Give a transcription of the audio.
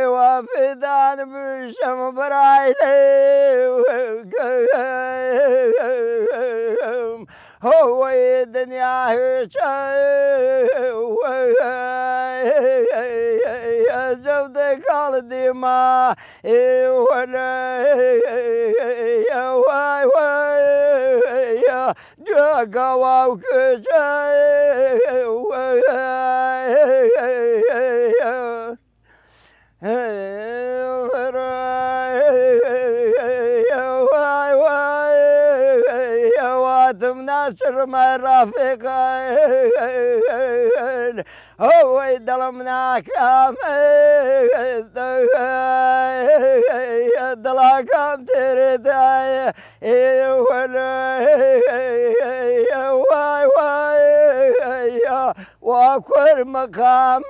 وفدان بالشم برايلي هو الدنيا زودك على الدماء ولا جاكا ناصر ما رافقين هو يدلمنا كامل دلاكم ترداي وكل مقام